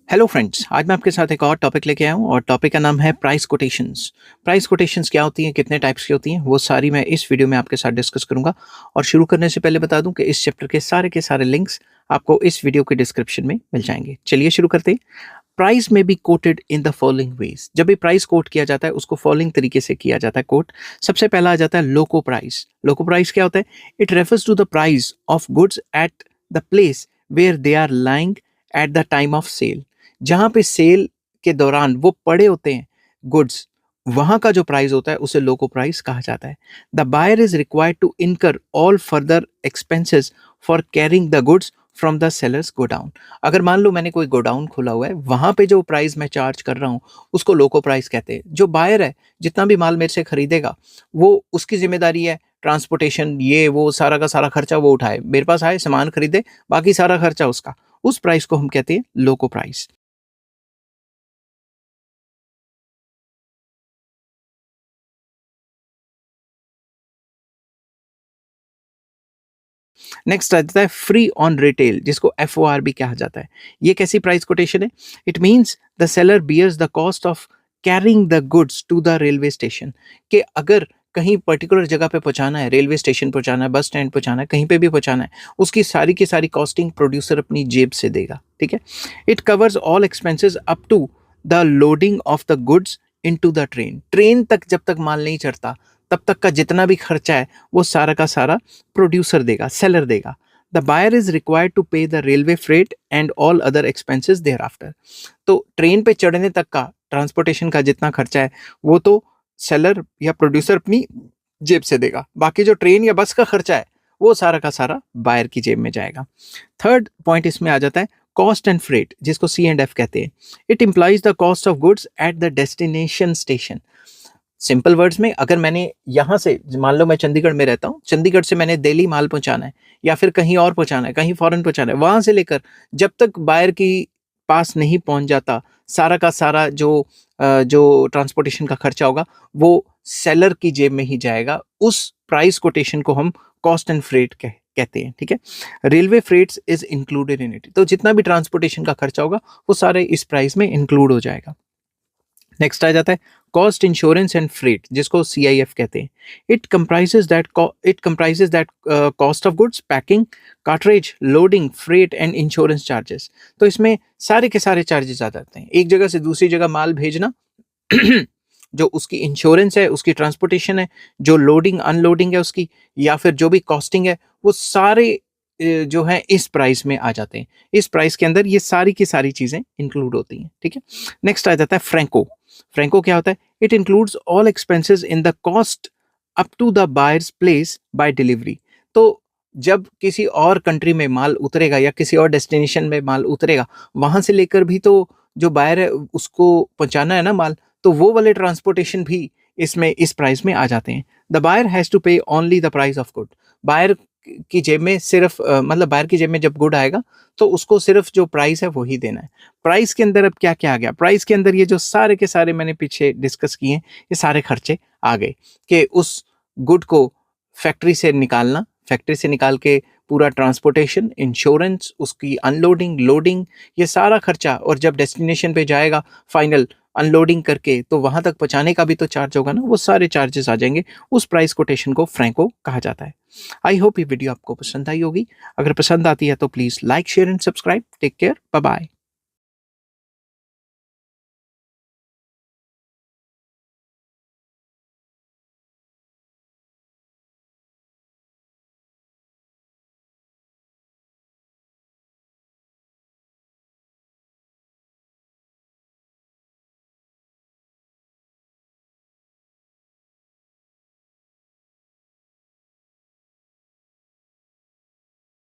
Hello friends, आज मैं आपके साथ एक और टॉपिक लेके आया हूँ और टॉपिक का नाम है प्राइस कोटेशंस। प्राइस कोटेशंस क्या होती हैं, कितने टाइप्स की होती हैं, वो सारी मैं इस वीडियो में आपके साथ डिस्कस करूंगा। और शुरू करने से पहले बता दूं कि इस चैप्टर के सारे लिंक्स आपको इस वीडियो के डिस्क्रिप्शन में मिल जाएंगे। चलिए शुरू करते हैं। प्राइस में be quoted in the following ways. जब भी प्राइस कोट किया जाता है उसको फॉलोइंग तरीके से किया जाता है कोट। सबसे पहला आ जाता है लोको प्राइस। लोको प्राइस क्या होता है? It refers to the price of goods at the place where they are lying at the time of sale. जहां पे सेल के दौरान वो पड़े होते हैं गुड्स, वहां का जो प्राइस होता है उसे लोको प्राइस कहा जाता है। The buyer is required to incur all further expenses for carrying the goods from the sellers godown. अगर मान लो मैंने कोई गोडाउन खोला हुआ है, वहां पे जो प्राइस मैं चार्ज कर रहा हूँ उसको लोको प्राइस कहते हैं। जो बायर है, जितना भी माल मेरे से खरीदेगा, वो उसकी जिम्मेदारी है ट्रांसपोर्टेशन, ये वो सारा का सारा खर्चा वो उठाए, मेरे पास आए सामान खरीदे, बाकी सारा खर्चा उसका। उस प्राइस को हम कहते हैं लोको प्राइस। नेक्स्ट आ जाता है फ्री ऑन रिटेल, जिसको FOR भी कहा जाता है। ये कैसी प्राइस कोटेशन है? It means the seller bears the cost of carrying the goods to the railway station. कि अगर कहीं पर्टिकुलर जगह पे पहुंचाना है, रेलवे स्टेशन पहुंचाना है, बस स्टैंड पहुंचाना है, कहीं पे भी पहुंचाना है, उसकी सारी की सारी कॉस्टिंग प्रोड्यूसर अपनी जेब से देगा। ठीक है। It covers all expenses up to the loading of the goods into the train. Train तक जब तक माल नहीं चढ़ता तब तक का जितना भी खर्चा है वो सारा का सारा प्रोड्यूसर देगा, सेलर देगा। The buyer is required to pay the railway freight and all other expenses thereafter. तो ट्रेन पे चढ़ने तक का ट्रांसपोर्टेशन का जितना खर्चा है वो तो सेलर या प्रोड्यूसर अपनी जेब से देगा। बाकी जो ट्रेन या बस का खर्चा है वो सारा का सारा बायर की जेब में जाएगा। थर्ड पॉइंट इसमें आ जाता है कॉस्ट एंड फ्रेट, जिसको C&F कहते हैं। It implies the cost of goods at the destination station. Simple words में, अगर मैंने यहाँ से, मान लो मैं चंडीगढ़ में रहता हूँ, चंडीगढ़ से मैंने दिल्ली माल पहुंचाना है या फिर कहीं और पहुंचाना है, कहीं फॉरेन पहुंचाना है, वहां से लेकर जब तक बायर की पास नहीं पहुंच जाता, सारा का सारा जो ट्रांसपोर्टेशन का खर्चा होगा वो सेलर की जेब में ही जाएगा। उस प्राइस कोटेशन को हम कॉस्ट एंड फ्रेट कहते हैं। ठीक है। Railway freights is included in it. तो जितना भी ट्रांसपोर्टेशन का खर्चा होगा वो सारे इस प्राइस में इंक्लूड हो जाएगा। नेक्स्ट आ जाता है कॉस्ट इंश्योरेंस एंड फ्रेट, जिसको CIF कहते हैं। It comprises that cost of goods, packing, cartridge, loading, freight and insurance charges. तो इसमें सारे के सारे चार्जेस आ जाते हैं। एक जगह से दूसरी जगह माल भेजना जो उसकी इंश्योरेंस है, उसकी ट्रांसपोर्टेशन है, जो लोडिंग अनलोडिंग है उसकी, या फिर जो भी कॉस्टिंग है, वो सारे जो है इस प्राइस में आ जाते हैं। इस प्राइस के अंदर ये सारी की सारी चीजें इंक्लूड होती हैं। ठीक है। नेक्स्ट आ जाता है फ्रैंको। फ्रैंको क्या होता है? It includes all expenses in the cost up to the buyers place by delivery. तो जब किसी और कंट्री में माल उतरेगा या किसी और डेस्टिनेशन में माल उतरेगा, वहां से लेकर भी तो जो बायर है उसको पहुंचाना है ना माल, तो वो वाले ट्रांसपोर्टेशन भी इसमें इस प्राइस में आ जाते हैं। The buyer has to pay only the price of good. Buyer की जेब में सिर्फ मतलब बायर की जेब में जब गुड आएगा तो उसको सिर्फ जो प्राइस है वही देना है। प्राइस के अंदर अब क्या क्या आ गया? प्राइस के अंदर ये जो सारे के सारे मैंने पीछे डिस्कस किए हैं, ये सारे खर्चे आ गए। कि उस गुड को फैक्ट्री से निकालना, फैक्ट्री से निकाल के पूरा ट्रांसपोर्टेशन, इंश्योरेंस, उसकी अनलोडिंग, लोडिंग, ये सारा खर्चा, और जब डेस्टिनेशन पे जाएगा फाइनल अनलोडिंग करके तो वहां तक पहुंचाने का भी तो चार्ज होगा ना, वो सारे चार्जेस आ जाएंगे। उस प्राइस कोटेशन को फ्रैंको कहा जाता है। आई होप ये वीडियो आपको पसंद आई होगी। अगर पसंद आती है तो please like, share and subscribe. Take care, bye bye.